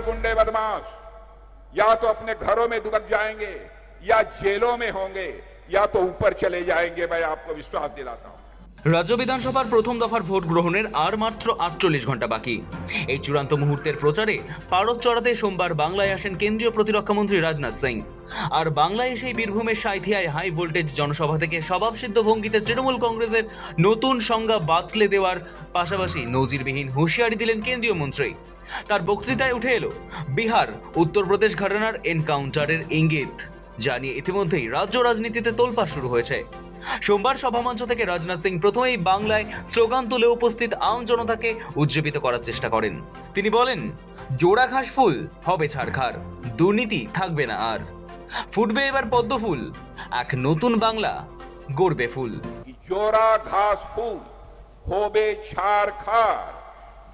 गुंडे बदमाश या तो अपने घरों में दुबक जाएंगे या जेलों में होंगे या तो ऊपर चले जाएंगे, मैं आपको विश्वास दिलाता हूं। রাজ্য বিধানসভার প্রথম দফার ভোট গ্রহণের আর মাত্র 48 ঘন্টা বাকি। এই চূড়ান্ত মুহূর্তের প্রচারে পারদ চড়াতে সোমবার বাংলায় আসেন কেন্দ্রীয় প্রতিরক্ষামন্ত্রী রাজনাথ সিং। আর বাংলায় এসেই বীরভূমের সাঁইথিয়ায় হাই ভোল্টেজ জনসভা থেকে স্বভাবসিদ্ধ ভঙ্গিতে তৃণমূল কংগ্রেসের নতুন সংজ্ঞা বাতলে দেওয়ার পাশাপাশি নজিরবিহীন হুঁশিয়ারি দিলেন কেন্দ্রীয় মন্ত্রী। তার বক্তৃতায় উঠে এলো বিহার উত্তরপ্রদেশ ঘটনার এনকাউন্টারের ইঙ্গিত, যা নিয়ে ইতিমধ্যেই রাজ্য রাজনীতিতে তোলপাড় শুরু হয়েছে। সোমবার সভামঞ্চ থেকে রাজনাথ সিং প্রথমেই বাংলায় স্লোগান তুলে উপস্থিত আম জনতাকে উজ্জীবিত করার চেষ্টা করেন। তিনি বলেন, জোড়া ঘাস ফুল হবে ছাড়খাড়, দুর্নীতি থাকবে না আর, ফুটবে এবার পদ্ম ফুল, এক নতুন বাংলা গড়বে ফুল। জোড়া ঘাস ফুল হবে ছাড়খাড়,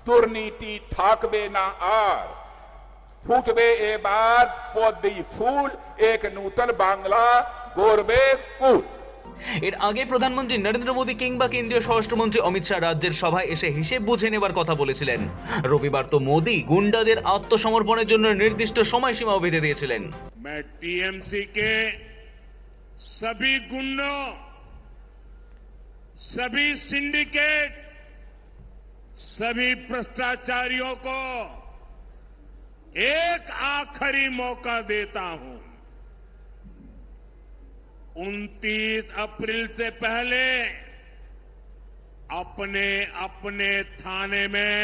দুর্নীতি থাকবে না আর, ফুটবে এবার পদ্ম ফুল, এক নতুন বাংলা গড়বে ফুল। এর আগে প্রধানমন্ত্রী নরেন্দ্র মোদী কিংবা কেন্দ্রীয় স্বরাষ্ট্রমন্ত্রী অমিত শাহ রাজ্যের সভায় এসে হিসেব বুঝে নেবার কথা বলেছিলেন। রবিবার তো মোদী গুন্ডাদের আত্মসমর্পণের জন্য নির্দিষ্ট সময়সীমাও বেঁধে দিয়েছিলেন। मैं टीएमसी के सभी गुंडों, सभी सिंडिकेट, सभी भ्रष्टाचारियों को एक आखिरी मौका देता हूं। 29 अप्रैल से पहले अपने अपने थाने में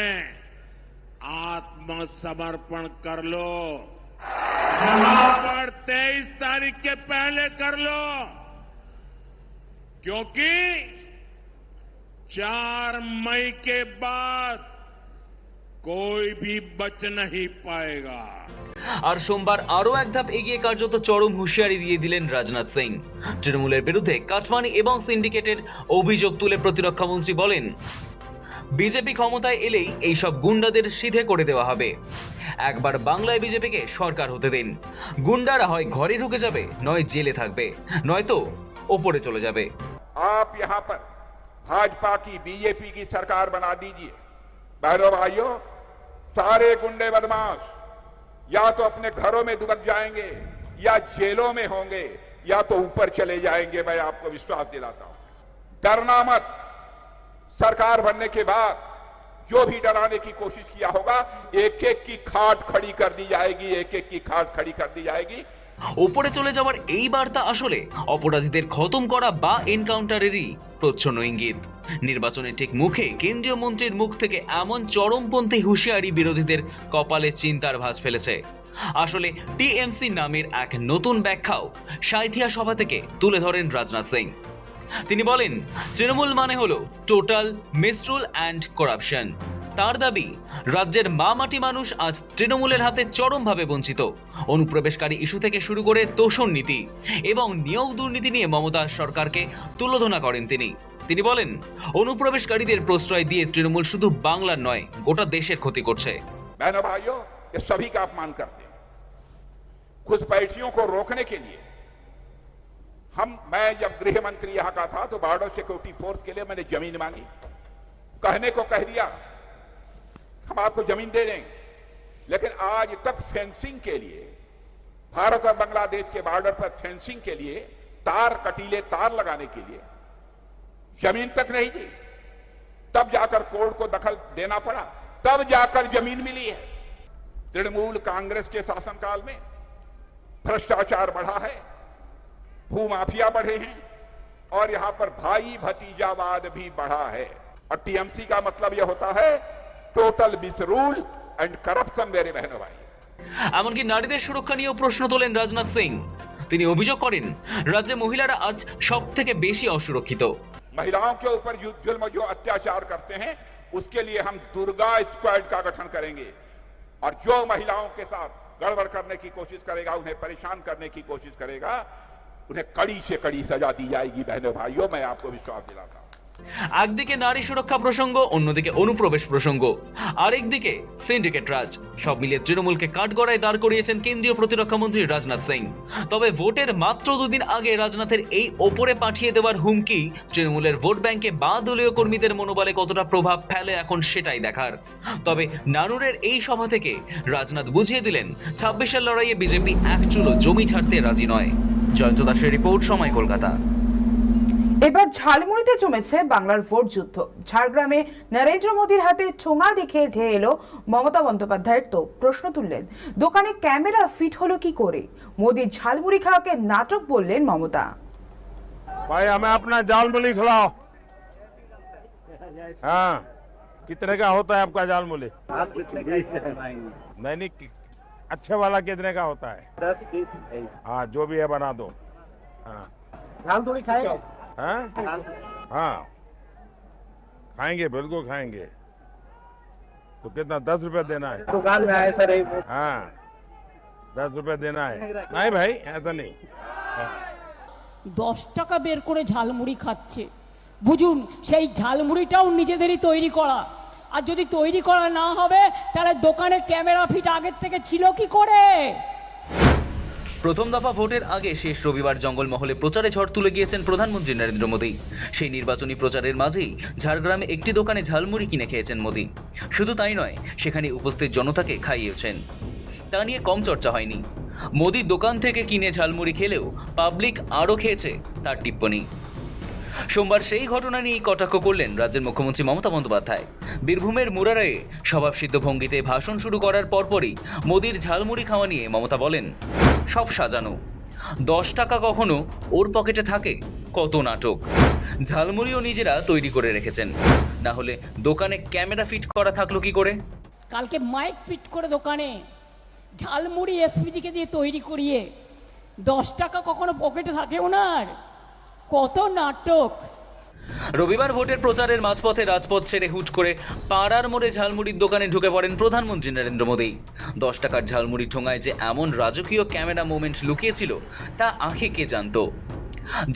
आत्मसमर्पण कर लो। यहां पर 23 तारीख के पहले कर लो, क्योंकि 4 मई के बाद कोई भी बच नहीं पाएगा। আর সোমবার আরও এক ধাপ এগিয়ে কার্যত চরম হুঁশিয়ারি দিয়ে দিলেন রাজনাথ সিং। তৃণমূলের বিরুদ্ধে কাটমানি এবং সিন্ডিকেটের অভিযোগ তুলে প্রতিরক্ষামন্ত্রী বলেন, বিজেপি ক্ষমতায় এলেই এইসব গুন্ডাদের সিধে করে দেওয়া হবে। একবার বাংলায় বিজেপিকে সরকার হতে দিন, গুন্ডারা হয় ঘরে ঢুকে যাবে, নয় জেলে থাকবে, নয়তো ওপরে চলে যাবে। आप यहां पर भाजपा की बीजेपी की सरकार बना दीजिए। बहनों भाइयों, सारे गुंडे बदमाश या तो अपने घरों में दुबक जाएंगे या जेलों में होंगे या तो ऊपर चले जाएंगे, मैं आपको विश्वास दिलाता हूं। डरना मत। सरकार बनने के बाद जो भी डराने की कोशिश किया होगा, एक एक की खाट खड़ी कर दी जाएगी, एक एक की खाट खड़ी कर दी जाएगी। ওপরে চলে যাওয়ার এই বার্তা আসলে অপরাধীদের খতম করা বা এনকাউন্টারেরই প্রচ্ছন্ন ইঙ্গিত। নির্বাচনের ঠিক মুখে কেন্দ্রীয় মন্ত্রীর মুখ থেকে এমন চরমপন্থী হুঁশিয়ারি বিরোধীদের কপালে চিন্তার ভাঁজ ফেলেছে। আসলে টিএমসি নামের এক নতুন ব্যাখ্যাও সাঁইথিয়া সভা থেকে তুলে ধরেন রাজনাথ সিং। তিনি বলেন, তৃণমূল মানে হলো টোটাল মিসরুল অ্যান্ড করাপশন। তার দাবি, রাজ্যের মা মাটি মানুষ আজ তৃণমূলের হাতে চরমভাবে বঞ্চিত। অনুপ্রবেশকারী ইস্যু থেকে শুরু করে তোষণ নীতি এবং নিয়োগ দুর্নীতি নিয়ে মমতা সরকারকে তুলোধনা করেন তিনি। তিনি বলেন, অনুপ্রবেশকারীদের প্রশ্রয় দিয়ে তৃণমূল শুধু বাংলার নয়, গোটা দেশের ক্ষতি করছে। बहनों भाइयों, ये सभी का अपमान करते हैं। घुसपैठियों को रोकने के लिए मैं जब गृह मंत्री यहां का था तो बॉर्डर सिक्योरिटी फोर्स के लिए मैंने जमीन मांगी, कहने को कह दिया हम आपको जमीन दे देंगे, लेकिन आज तक फेंसिंग के लिए, भारत और बांग्लादेश के बॉर्डर पर फेंसिंग के लिए कटीले तार लगाने के लिए जमीन तक नहीं दी। तब जाकर कोर्ट को दखल देना पड़ा, तब जाकर जमीन मिली है। तृणमूल कांग्रेस के शासनकाल में भ्रष्टाचार बढ़ा है, भूमाफिया बढ़े हैं और यहां पर भाई भतीजावाद भी बढ़ा है। और टीएमसी का मतलब यह होता है টোটাল মিসরুল এন্ড করাপশন। मेरे बहनों भाई, এমনকি নারীদের সুরক্ষা নিয়েও প্রশ্ন তোলেন রাজনাথ সিং। তিনি অভিযোগ করেন, রাজ্যে মহিলারা আজ সব থেকে বেশি অসুরক্ষিত। महिलाओं के ऊपर जुल्म जो अत्याचार करते हैं, उसके लिए हम दुर्गा स्क्वाड का गठन करेंगे और जो महिलाओं के साथ गड़बड़ करने की कोशिश करेगा, उन्हें परेशान करने की कोशिश करेगा, उन्हें कड़ी से कड़ी सजा दी जाएगी। बहनों भाइयों, मैं आपको विश्वास दिलाता हूं। একদিকে নারী সুরক্ষা প্রসঙ্গ, অন্যদিকে অনুপ্রবেশ প্রসঙ্গ, আরেকদিকে সিন্ডিকেট রাজ, সব মিলিয়ে তৃণমূলকে কাঠগড়ায় দাঁড় করিয়েছেন কেন্দ্রীয় প্রতিরক্ষামন্ত্রী রাজনাথ সিং। তবে ভোটের মাত্র দুদিন আগে রাজনাথের এই ওপরে পাঠিয়ে দেওয়ার হুমকি তৃণমূলের ভোট ব্যাংকে বা দলীয় কর্মীদের মনোবলে কতটা প্রভাব ফেলে এখন সেটাই দেখার। তবে নানুরের এই সভা থেকে রাজনাথ বুঝিয়ে দিলেন 26-এর লড়াইয়ে বিজেপি এক চুলো জমি ছাড়তে রাজি নয়। জয়ন্ত দাসের রিপোর্ট, সময় কলকাতা। এবার ঝালমুড়িতে জমেছে বাংলার ভোট যুদ্ধ। ঝাড়গ্রামে নরেন্দ্র মোদীর হাতে ঠোঙা দেখে ধেয়ে এলো মমতা বন্দ্যোপাধ্যায়ের। তো প্রশ্ন তুললেন, দোকানে ক্যামেরা ফিট হলো কি করে? মোদীর ঝালমুড়ি খাওয়াকে নাটক বললেন মমতা। भाई हमें अपना जाल मूली खिलाओ। हाँ, कितने का होता है आपका जाल मूली? आप कितने का बनाएंगे? नहीं, अच्छे वाला कितने का होता है? 10-20। हाँ, जो भी है बना दो। हाँ, झाल थोड़ी खाएगा? हाँ, हाँ, खाएंगे, बिल्कुल खाएंगे। तो कितना 10 रुपए देना है? दुकान में आए सर एक हाँ, 10 रुपए देना है। नहीं भाई, ऐसा नहीं। हाँ। 10 টাকা বের করে ঝালমুড়ি খাচ্ছে। বুঝুন, সেই ঝালমুড়িটাও নিজেদেরই তৈরি করা। আর যদি তৈরি করা না হবে তাহলে দোকানে ক্যামেরা ফিট আগের থেকে ছিল কি করে? প্রথম দফা ভোটের আগে শেষ রবিবার জঙ্গলমহলে প্রচারে ঝড় তুলে গিয়েছেন প্রধানমন্ত্রী নরেন্দ্র মোদী। সেই নির্বাচনী প্রচারের মাঝেই ঝাড়গ্রামে একটি দোকানে ঝালমুড়ি কিনে খেয়েছেন মোদী। শুধু তাই নয়, সেখানে উপস্থিত জনতাকে খাইয়েছেন। তা নিয়ে কম চর্চা হয়নি। মোদী দোকান থেকে কিনে ঝালমুড়ি খেলেও পাবলিক আরও খেয়েছে, তার টিপ্পণী। সোমবার সেই ঘটনা নিয়ে কটাক্ষ করলেন রাজ্যের মুখ্যমন্ত্রী মমতা বন্দ্যোপাধ্যায়। বীরভূমের মুরারায়ে স্বভাবসিদ্ধ ভঙ্গিতে ভাষণ শুরু করার পরপরই মোদীর ঝালমুড়ি খাওয়া নিয়ে মমতা বলেন, সব সাজানো। 10 টাকা কখনো ওর পকেটে থাকে, কত নাটক। ঝালমুড়িও নিজেরা তৈরি করে রেখেছেন, না হলে দোকানে ক্যামেরা ফিট করা থাকলো কি করে? কালকে মাইক ফিট করে দোকানে ঝালমুড়ি এসপিজিকে দিয়ে তৈরি করিয়ে 10 টাকা কখনো পকেটে থাকে ওনার, কত নাটক। রবিবার ভোটের প্রচারের মাঝপথে রাজপথ ছেড়ে হুট করে পাড়ার মোড়ে ঝালমুড়ির দোকানে ঢুকে পড়েন প্রধানমন্ত্রী নরেন্দ্র মোদী। 10 টাকার ঝালমুড়ি ঠোঙায় যে এমন রাজকীয় ক্যামেরা মুভমেন্ট লুকিয়েছিল তা আঁখে কে জানত।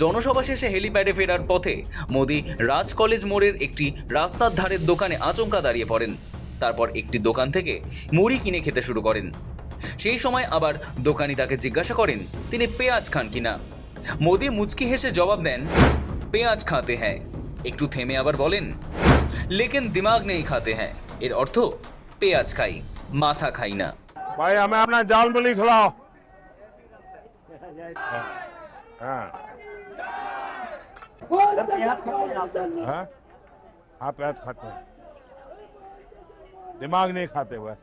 জনসভা শেষে হেলিপ্যাডে ফেরার পথে মোদী রাজ কলেজ মোড়ের একটি রাস্তার ধারের দোকানে আচমকা দাঁড়িয়ে পড়েন। তারপর একটি দোকান থেকে মুড়ি কিনে খেতে শুরু করেন। সেই সময় আবার দোকানি তাকে জিজ্ঞাসা করেন তিনি পেঁয়াজ খান কিনা। মোদী মুচকি হেসে জবাব দেন, পেঁয়াজ খাতে হ্যাঁ। একটু থেমে আবার বলেন, লেকিন দিমাগ নেই খাতে হ্যাঁ। এর অর্থ পেঁয়াজ খাই, মাথা খাই না। भाई हमें अपना जाल मूली खिलाओ। हाँ, सर प्याज खाते हैं आप? हाँ, आप प्याज खाते हैं, दिमाग नहीं खाते बस।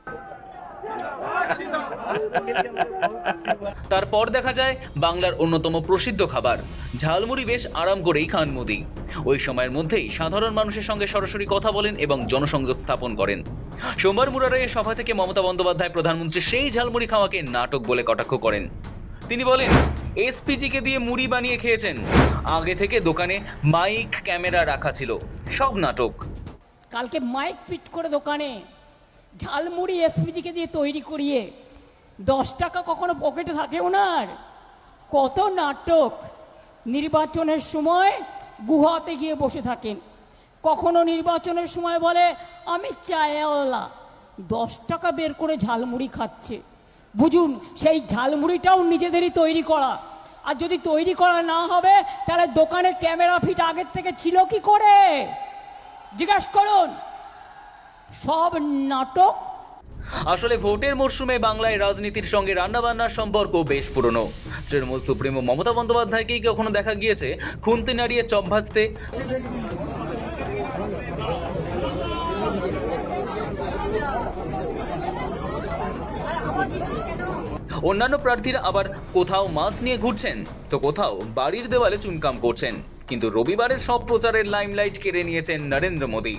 তারপর দেখা যায় বাংলার অন্যতম প্রসিদ্ধ খাবার ঝালমুড়ি বেশ আরাম করেই খান মোদী। ওই সময়ের মধ্যেই সাধারণ মানুষের সঙ্গে সরাসরি কথা বলেন এবং জনসংযোগ স্থাপন করেন। সোমবার মুরারাইয়ে সভা থেকে মমতা বন্দ্যোপাধ্যায় প্রধানমন্ত্রী সেই ঝালমুড়ি খাওয়াকে নাটক বলে কটাক্ষ করেন। তিনি বলেন, এসপিজিকে দিয়ে মুড়ি বানিয়ে খেয়েছেন, আগে থেকে দোকানে মাইক ক্যামেরা রাখা ছিল, সব নাটক। কালকে মাইক ফিট করে দোকানে ঝালমুড়ি এসপিজিকে দিয়ে তৈরি করিয়ে 10 টাকা কখনো পকেটে থাকে ওনার, কত নাটক। নির্বাচনের সময় গুহাতে গিয়ে বসে থাকেন, কখনো নির্বাচনের সময় বলে আমি চায়ওয়ালা, 10 টাকা বের করে ঝালমুড়ি খাচ্ছে। বুঝুন, সেই ঝালমুড়িটাও নিজেদেরই তৈরি করা। আর যদি তৈরি করা না হবে তাহলে দোকানে ক্যামেরা ফিট আগের থেকে ছিল কি করে? জিজ্ঞাসা করুন, সব নাটক। আসলে ভোটের মরশুমে বাংলায় রাজনীতির সঙ্গে রান্নাবান্নার সম্পর্ক বেশ পুরনো। তৃণমূল সুপ্রিমো মমতা বন্দ্যোপাধ্যায়কেই কখনো দেখা গিয়েছে খুন্তি নাড়িয়ে চপ ভাজতে, অন্যান্য প্রার্থীরা আবার কোথাও মাছ নিয়ে ঘুরছেন, তো কোথাও বাড়ির দেওয়ালে চুনকাম করছেন। কিন্তু রবিবারের সব প্রচারের লাইমলাইট কেড়ে নিয়েছেন নরেন্দ্র মোদী।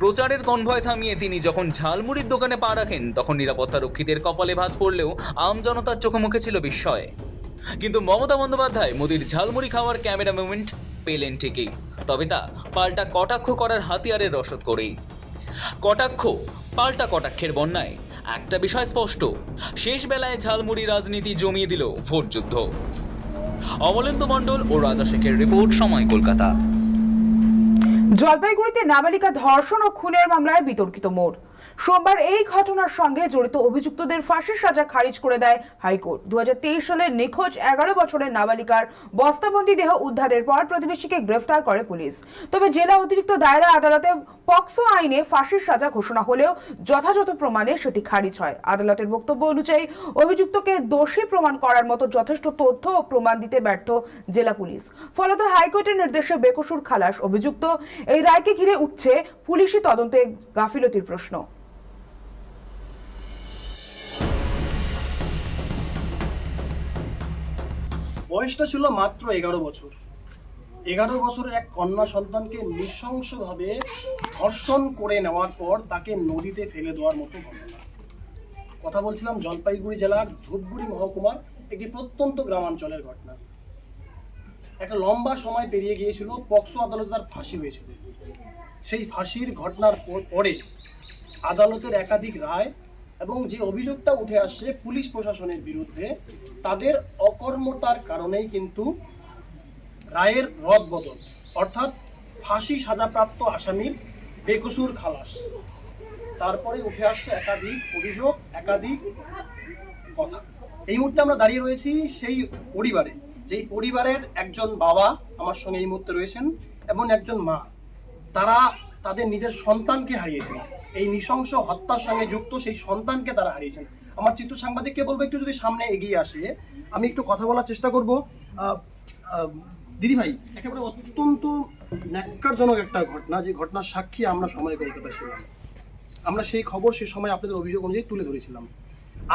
প্রচারের কনভয় থামিয়ে তিনি যখন ঝালমুড়ির দোকানে পা রাখেন তখন নিরাপত্তা রক্ষীদের কপালে ভাঁজ পড়লেও আম জনতার চোখে মুখে ছিল বিস্ময়। কিন্তু মমতা বন্দ্যোপাধ্যায় মোদীর ঝালমুড়ি খাওয়ার ক্যামেরা মুভমেন্ট পেলেন ঠিকই, তবে তা পাল্টা কটাক্ষ করার হাতিয়ারের রসদ করেই। কটাক্ষ পাল্টা কটাক্ষের বন্যায় একটা বিষয় স্পষ্ট, শেষ বেলায় ঝালমুড়ি রাজনীতি জমিয়ে দিল ভোট যুদ্ধ। অমলেন্দু মণ্ডল ও রাজা শেখের রিপোর্ট, সময় কলকাতা। জলপাইগুড়িতে নাবালিকা ধর্ষণ ও খুনের মামলায় বিতর্কিত মোড়। সোমবার এই ঘটনার সঙ্গে জড়িত অভিযুক্তদের ফাঁসির সাজা খারিজ করে দেয় হাইকোর্ট। 2023 সালে নিখোঁজ 11 বছরের নাবালিকার বস্তাবন্দি দেহ উদ্ধারের পর প্রতিবেশীকে গ্রেফতার করে পুলিশ। তবে জেলা অতিরিক্ত দায়রা আদালতে পক্সো আইনে ফাঁসির সাজা ঘোষণা হলেও যথাযথ প্রমাণে সেটি খারিজ হয়। আদালতের বক্তব্য অনুযায়ী অভিযুক্তকে দোষী প্রমাণ করার মতো যথেষ্ট তথ্য ও প্রমাণ দিতে ব্যর্থ জেলা পুলিশ। ফলত হাইকোর্টের নির্দেশে বেকসুর খালাস অভিযুক্ত। এই রায়কে ঘিরে উঠছে পুলিশি তদন্তে গাফিলতির প্রশ্ন। বয়সটা ছিল মাত্র 11 বছর। 11 বছরের এক কন্যা সন্তানকে নৃশংসভাবে ধর্ষণ করে নেওয়ার পর তাকে নদীতে ফেলে দেওয়ার মতো ঘটনা। কথা বলছিলাম জলপাইগুড়ি জেলার ধূপগুড়ি মহকুমার একটি প্রত্যন্ত গ্রামাঞ্চলের ঘটনা। একটা লম্বা সময় পেরিয়ে গিয়েছিল, পক্সো আদালতে তার ফাঁসি হয়েছিল। সেই ফাঁসির ঘটনার পরে আদালতের একাধিক রায় এবং যে অভিযোগটা উঠে আসছে পুলিশ প্রশাসনের বিরুদ্ধে, তাদের অকর্মতার কারণেই কিন্তু রায়ের রদবদল, অর্থাৎ ফাঁসি সাজাপ্রাপ্ত আসামির বেকসুর খালাস। তারপরে উঠে আসছে একাধিক অভিযোগ, একাধিক কথা। এই মুহূর্তে আমরা দাঁড়িয়ে রয়েছি সেই পরিবারে, যেই পরিবারের একজন বাবা আমার সঙ্গে এই মুহূর্তে রয়েছেন এবং একজন মা। তারা তাদের নিজের সন্তানকে হারিয়েছেন, এই নৃশংস হত্যার সঙ্গে যুক্ত সেই সন্তানকে তারা হারিয়েছেন। আমার চিত্র সাংবাদিককে বলবো একটু যদি সামনে এগিয়ে আসে, আমি একটু কথা বলার চেষ্টা করব। দিদি ভাই, একেবারে অত্যন্ত ন্যাক্কারজনক একটা ঘটনা, যে ঘটনার সাক্ষী আমরা সময় কলকাতা ছিলাম। আমরা সেই খবর সে সময় আপনাদের অভিযোগ অনুযায়ী তুলে ধরেছিলাম।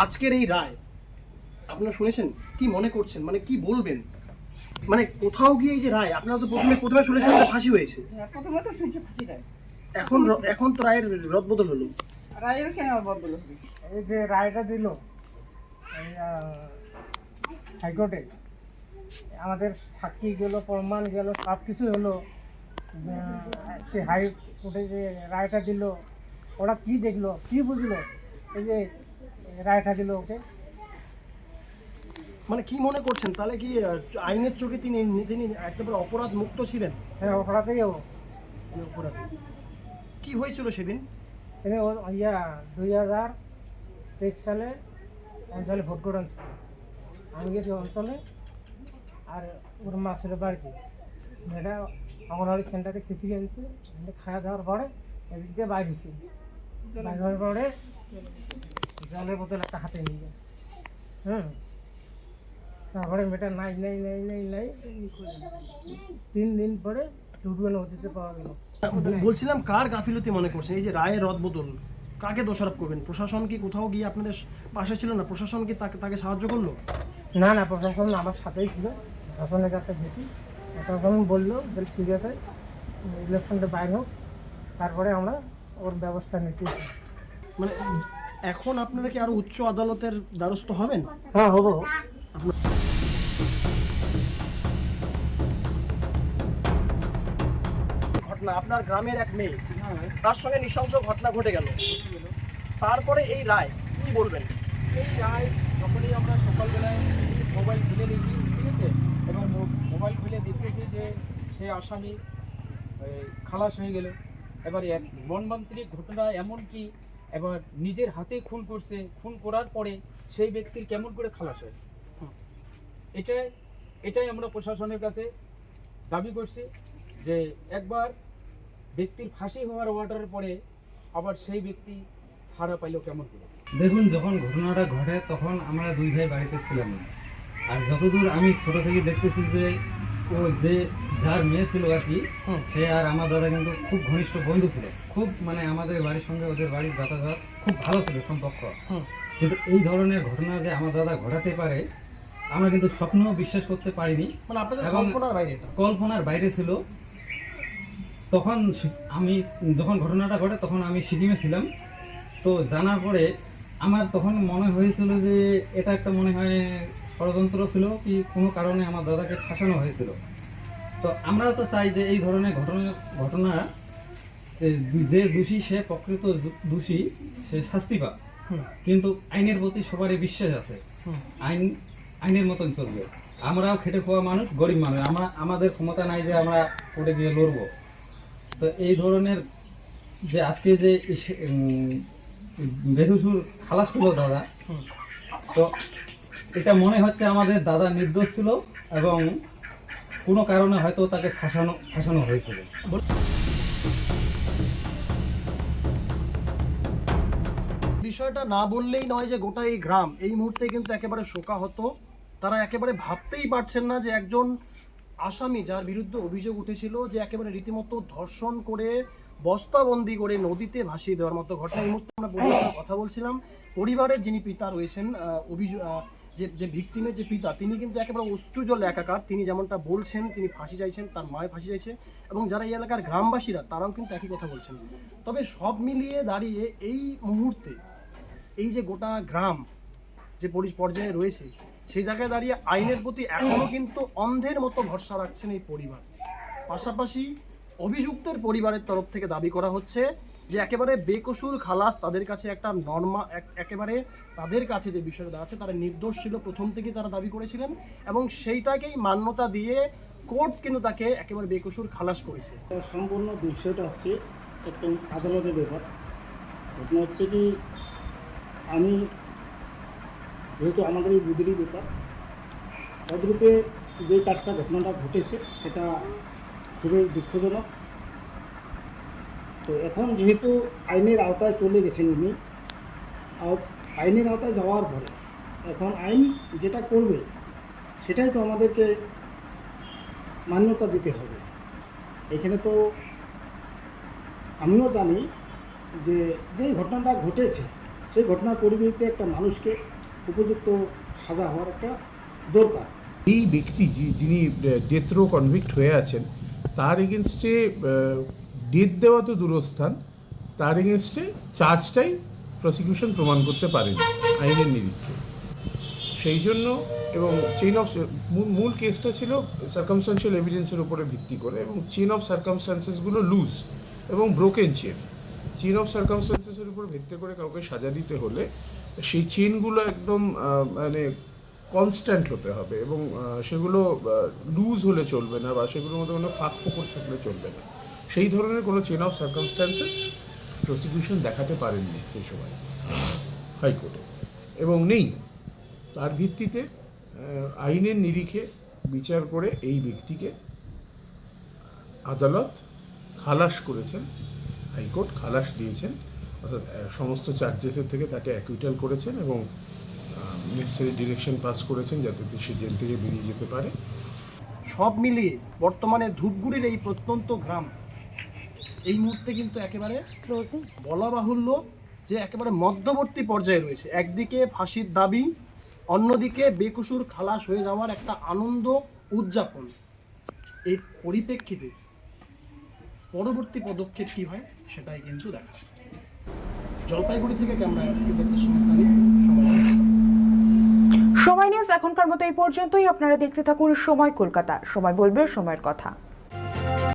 আজকের এই রায় আপনারা শুনেছেন, কি মনে করছেন, মানে কি বলবেন? মানে কোথাও গিয়ে এই যে রায়, আপনারা তো প্রথমে শুনেছেন যে ফাঁসি হয়েছে, প্রথমে তো শুনছি ফাঁসি দেয়। এখন তো রায়ের রদবদল হলো। রায়ের কেন বদল হবে? এই যে রায়টা দিল এই হাইকোর্টে, আমাদের সাক্ষী গেল, প্রমাণ গেল, সব কিছু হলো। সেই হাইকোর্টে যে রায়টা দিল, ওরা কি দেখলো, কি বুঝলো এই যে রায়টা দিল ওকে? মানে কি মনে করছেন, তাহলে কি আইনের চোখে তিনি একেবারে অপরাধ মুক্ত ছিলেন? হ্যাঁ, অপরাধেই অপরাধ। কি হয়েছিল সেদিন? 2023 সালে অঞ্চলে ভোট গ্রহণ ছিল। আমি গেছি অঞ্চলে, আর ওর মা ছিল বাড়িতে। মেয়েটা অঙ্গনওয়াড়ি সেন্টারে খিচুড়ি আনছে, খাওয়া দাওয়ার পরে এদিক দিয়ে বাইর হয়েছি। বাইর হওয়ার পরে জলের বোতল একটা হাতে নিয়ে যায়। তারপরে মেয়েটা নাই 3 দিন পরে টুটুয়া নদীতে পাওয়া গেল। বলছিলাম, কার গাফিলতি মনে করছেন এই যে রায়ের রদবদল? কাকে দোষারোপ করবেন? প্রশাসন কি কোথাও গিয়ে আপনাদের পাশে ছিল না? প্রশাসন কি তাকে সাহায্য করলো? না, প্রশাসন আমার সাথেই ছিল। প্রশাসনের কাছে গেছি, প্রশাসন বললো যে ঠিক আছে, ইলেকশনটা বাইর হোক, তারপরে আমরা ওর ব্যবস্থা নিতে। মানে এখন আপনারা কি আরো উচ্চ আদালতের দ্বারস্থ হবেন? হ্যাঁ, হবো। ঘটনা, আপনার গ্রামের এক মেয়ে, তার সঙ্গে নৃশংস ঘটনা ঘটে গেল, তারপরে এই রায় কি বলবেন? এই রায় যখনই আমরা সকালবেলায় মোবাইল খুলে দেখি, ঠিক আছে, এবং মোবাইল খুলে দেখতেছি যে সে আসামি খালাস হয়ে গেল। এবার এক মর্মান্তিক ঘটনা, এমন কি এবার নিজের হাতে খুন করছে, খুন করার পরে সেই ব্যক্তির কেমন করে খালাস হয়, এটাই আমরা প্রশাসনের কাছে দাবি করছি যে একবার ব্যক্তির ফাঁসি হওয়ার অর্ডারের পরে আবার সেই ব্যক্তি ছাড়া পাইল কেমন করে। দেখুন, যখন ঘটনাটা ঘটে তখন আমরা 2 ভাই বাড়িতে ছিলাম না। আর যতদূর আমি ছোটো থেকে দেখতেছি যে ও যে যার মেয়ে ছিল আর কি, সে আর আমার দাদা কিন্তু খুব ঘনিষ্ঠ বন্ধু ছিল। খুব মানে আমাদের বাড়ির সঙ্গে ওদের বাড়ির যাতায়াত খুব ভালো ছিল সম্পর্ক। কিন্তু এই ধরনের ঘটনা যে আমার দাদা ঘটাতে পারে আমরা কিন্তু স্বপ্নও বিশ্বাস করতে পারিনি। মানে আপনাদের এবং কল্পনার বাইরে ছিল। তখন আমি যখন ঘটনাটা ঘটে তখন আমি সিকিমে ছিলাম। তো জানার পরে আমার তখন মনে হয়েছিল যে এটা একটা মনে হয় ষড়যন্ত্র ছিল, কি কোনো কারণে আমার দাদাকে ফাঁসানো হয়েছিল। তো আমরা তো চাই যে এই ধরনের ঘটনা যে দোষী সে প্রকৃত দোষী, সে শাস্তি পাক। কিন্তু আইনের প্রতি সবারই বিশ্বাস আছে, আইনের মতন চলবে। আমরাও খেটে খাওয়া মানুষ, গরিব মানুষ, আমাদের ক্ষমতা নাই যে আমরা কোর্টে গিয়ে লড়বো। তো এই ধরনের যে আজকে যে বেহুসুর খালাস ছিল দাদা, তো এটা মনে হচ্ছে আমাদের দাদা নির্দোষ ছিল এবং কোনো কারণে হয়তো তাকে ফাঁসানো হয়েছিল। বিষয়টা না বললেই নয় যে গোটা এই গ্রাম এই মুহূর্তে কিন্তু একেবারে শোকাহত। তারা একেবারে ভাবতেই পারছেন না যে একজন আসামি যার বিরুদ্ধে অভিযোগ উঠেছিল যে একেবারে রীতিমতো ধর্ষণ করে বস্তাবন্দি করে নদীতে ভাসিয়ে দেওয়ার মতো ঘটনা। এই মুহূর্তে আমরা পরিবারের কথা বলছিলাম, পরিবারের যিনি পিতা রয়েছেন, অভিযোগ যে ভিকটিমের যে পিতা, তিনি কিন্তু একেবারে অশ্রুজল একাকার। তিনি যেমনটা বলছেন, তিনি ফাঁসি চাইছেন, তার মায় ফাঁসি চাইছে, এবং যারা এই এলাকার গ্রামবাসীরা তারাও কিন্তু একই কথা বলছেন। তবে সব মিলিয়ে দাঁড়িয়ে এই মুহূর্তে এই যে গোটা গ্রাম যে পর্যায়ে রয়েছে, সেই জায়গায় দাঁড়িয়ে আইনের প্রতি এখনও কিন্তু অন্ধের মতো ভরসা রাখছেন এই পরিবার। পাশাপাশি অভিযুক্তের পরিবারের তরফ থেকে দাবি করা হচ্ছে যে একেবারে বেকসুর খালাস তাদের কাছে একটা একেবারে তাদের কাছে যে বিষয়টা দাঁড়াচ্ছে, তারা নির্দোষ ছিল প্রথম থেকেই তারা দাবি করেছিলেন, এবং সেইটাকেই মান্যতা দিয়ে কোর্ট কিন্তু তাকে একেবারে বেকসুর খালাস করেছে। সম্পূর্ণ বিষয়টা হচ্ছে একদম আদালতের ব্যাপার। ঘটনা হচ্ছে কি, আমি যেহেতু আমাদের এই বুদ্ধির ব্যাপার, তদ্রূপে যে কাজটা ঘটনাটা ঘটেছে সেটা খুবই দুঃখজনক। তো এখন যেহেতু আইনের আওতায় চলে গেছেন উনি, আইনের আওতায় যাওয়ার পরে এখন আইন যেটা করবে সেটাই তো আমাদেরকে মান্যতা দিতে হবে। এখানে তো আমিও জানি যে যেই ঘটনাটা ঘটেছে সেই ঘটনার পরিপ্রেক্ষিতে একটা মানুষকে উপযুক্ত সাজা হওয়ার একটা দরকার। এই ব্যক্তি যিনি ডেথ রো কনভিক্ট হয়ে আছেন, তার এগেনস্টে ডেথ দেওয়া তো দূরস্থান, তার এগেনস্টে চার্জটাই প্রসিকিউশন প্রমাণ করতে পারেনি আইনের নিরিখে। সেই জন্য, এবং চেইন অফ মূল কেসটা ছিল সার্কামস্টান্সিয়াল এভিডেন্সের উপরে ভিত্তি করে, এবং চেইন অফ সার্কামস্টান্সেসগুলো লুজ এবং ব্রোকেন চেইন অফ সার্কামস্টান্সেসের উপর ভিত্তি করে কাউকে সাজা দিতে হলে সেই চেইনগুলো একদম মানে কনস্ট্যান্ট হতে হবে, এবং সেগুলো লুজ হলে চলবে না, বা সেগুলোর মধ্যে কোনো ফাঁক ফোকর থাকলে চলবে না। সেই ধরনের কোনো চেইন অফ সার্কামস্টান্সেস প্রসিকিউশন দেখাতে পারেননি সেই সময় হাইকোর্টে, এবং নেই। তার ভিত্তিতে আইনের নিরিখে বিচার করে এই ব্যক্তিকে আদালত খালাস করেছেন, হাইকোর্ট খালাস দিয়েছেন, অর্থাৎ সমস্ত চার্জেসের থেকে তাকে অ্যাকুইটাল করেছেন, এবং নেসেসারি ডিরেকশন পাস করেছেন যাতে সে জেল থেকে বেরিয়ে যেতে পারে। সব মিলিয়ে বর্তমানে ধূপগুড়ির এই প্রত্যন্ত গ্রাম এই মুহূর্তে কিন্তু একেবারে বলা বাহুল্য যে একেবারে মধ্যবর্তী পর্যায়ে রয়েছে। একদিকে ফাঁসির দাবি, অন্যদিকে বেকসুর খালাস হয়ে যাওয়ার একটা আনন্দ উদযাপন। এই পরিপ্রেক্ষিতে পরবর্তী পদক্ষেপ কী হয় সেটাই কিন্তু দেখা। জলপাইগুড়ি থেকে ক্যামেরায় সময় নিউজ এখনকার মতো এই পর্যন্তই। আপনারা দেখতে থাকুন সময় কলকাতা। সময় বলবে সময়ের কথা।